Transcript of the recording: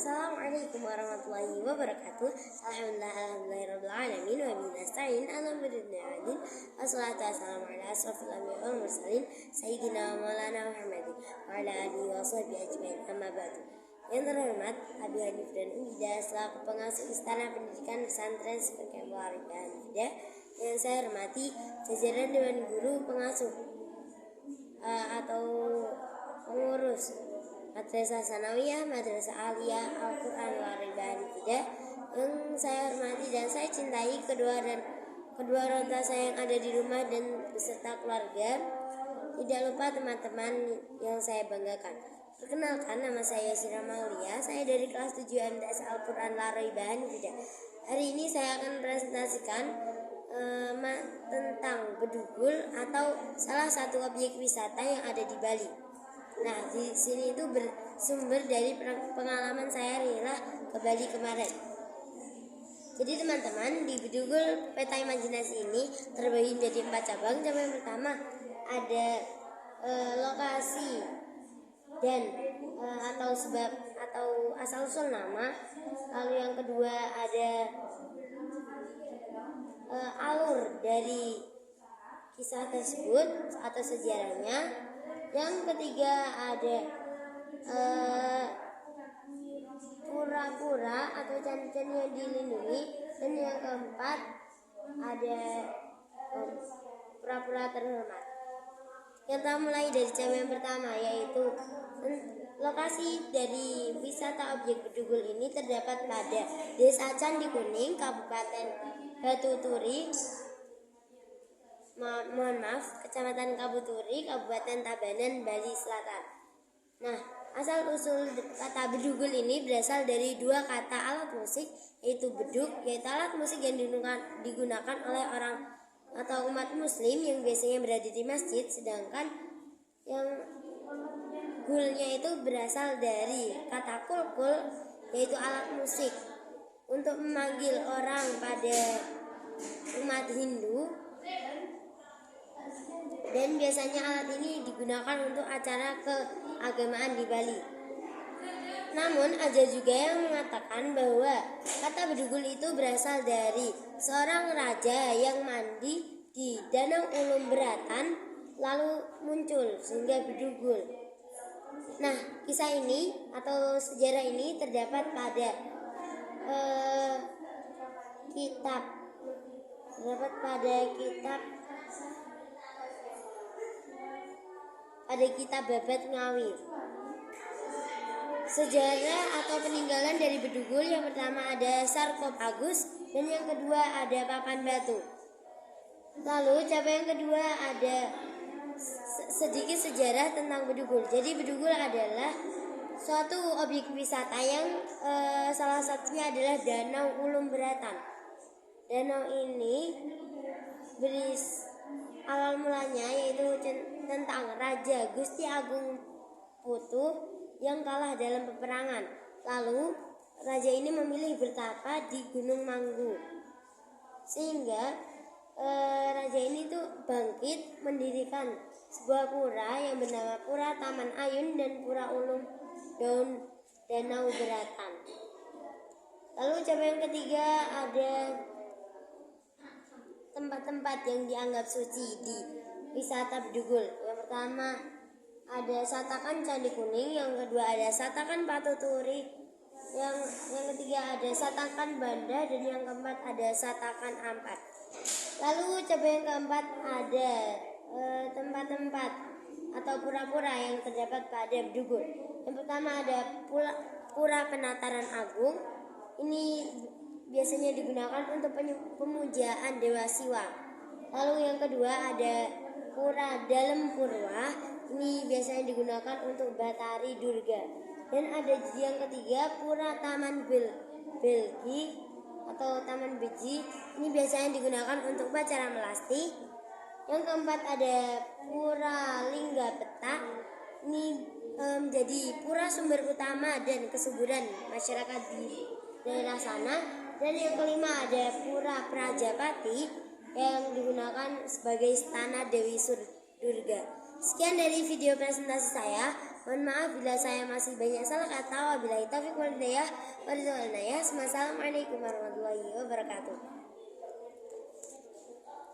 Assalamualaikum warahmatullahi wabarakatuh. Alhamdulillahirabbil alamin wa bihi nasta'in ala umuri dunya waddin. Wassalatu wassalamu ala asrofil anbiya'i wal mursalin sayyidina wa maulana Muhammadin wa ala alihi wa sahbihi ajmain. Amma ba'du. Yang terhormat Abi Hanif dan Umida selaku pengasuh Istana Pendidikan Pesantren Seperkembal Arifah Hida, yang saya hormati jajaran Dewan Guru Pengasuh atau pengurus Madrasah Sanawiyah, Madrasah Aliyah, Al-Quran Warifah Hida, yang saya hormati dan saya cintai kedua orang tua saya yang ada di rumah dan beserta keluarga. Tidak lupa teman-teman yang saya banggakan. Perkenalkan, nama saya Yasira Maulia. Saya dari kelas 7 MTS Al-Quran Warifah Hida. Hari ini saya akan presentasikan tentang Bedugul atau salah satu objek wisata yang ada di Bali. Nah, di sini itu bersumber dari pengalaman saya rilah ke Bali kemarin. Jadi teman-teman, di Bedugul Peta Imajinasi ini terbagi menjadi 4 cabang. Cabang yang pertama ada lokasi dan atau sebab atau asal usul nama. Lalu yang kedua ada alur dari kisah tersebut atau sejarahnya. Yang ketiga ada pura-pura atau candi-candi yang dilindungi. Dan yang keempat ada pura-pura terhormat. Kita mulai dari cabang yang pertama, yaitu lokasi dari wisata objek Bedugul ini terdapat pada Desa Candi Kuning, Kabupaten Batu Turi, Kecamatan Kabuturi, Kabupaten Tabanan, Bali Selatan. Nah, asal usul kata Bedugul ini berasal dari dua kata alat musik, yaitu bedug, yaitu alat musik yang digunakan oleh orang atau umat muslim yang biasanya berada di masjid, sedangkan yang gulnya itu berasal dari kata kulkul, yaitu alat musik untuk memanggil orang pada umat Hindu. Dan biasanya alat ini digunakan untuk acara keagamaan di Bali. Namun ada juga yang mengatakan bahwa kata Bedugul itu berasal dari seorang raja yang mandi di Danau Ulum Beratan lalu muncul sehingga Bedugul. Nah, kisah ini atau sejarah ini terdapat pada kitab Babad Ngawir. Sejarah atau peninggalan dari Bedugul, yang pertama ada sarkofagus dan yang kedua ada papan batu. Lalu cabang yang kedua ada sedikit sejarah tentang Bedugul. Jadi Bedugul adalah suatu objek wisata yang salah satunya adalah Danau Ulum Beratan. Danau ini awal mulanya yaitu tentang Raja Gusti Agung Putuh yang kalah dalam peperangan. Lalu raja ini memilih bertapa di Gunung Manggu, sehingga raja ini tuh bangkit mendirikan sebuah pura yang bernama Pura Taman Ayun dan Pura Ulum Danau Beratan. Lalu cabang yang ketiga ada tempat-tempat yang dianggap suci di wisata Bedugul. Yang pertama ada Satakan Candi Kuning, yang kedua ada Satakan Batu Turi, yang ketiga ada Satakan Banda, dan yang keempat ada Satakan Ampat. Lalu cabang yang keempat ada tempat-tempat atau pura-pura yang terdapat pada Bedugul. Yang pertama ada Pura Penataran Agung. Ini biasanya digunakan untuk pemujaan Dewa Siwa. Lalu yang kedua ada Pura Dalem Purwa. Ini biasanya digunakan untuk Batari Durga. Dan ada yang ketiga Pura Taman Belgi atau Taman Beji. Ini biasanya digunakan untuk upacara melasti. Yang keempat ada Pura Lingga Peta. Ini menjadi pura sumber utama dan kesuburan masyarakat di daerah sana. Dan yang kelima ada Pura Prajapati yang digunakan sebagai istana Dewi Durga. Sekian dari video presentasi saya. Mohon maaf bila saya masih banyak salah kata. Wabillahi taufiq wal hidayah. Wassalamualaikum warahmatullahi wabarakatuh.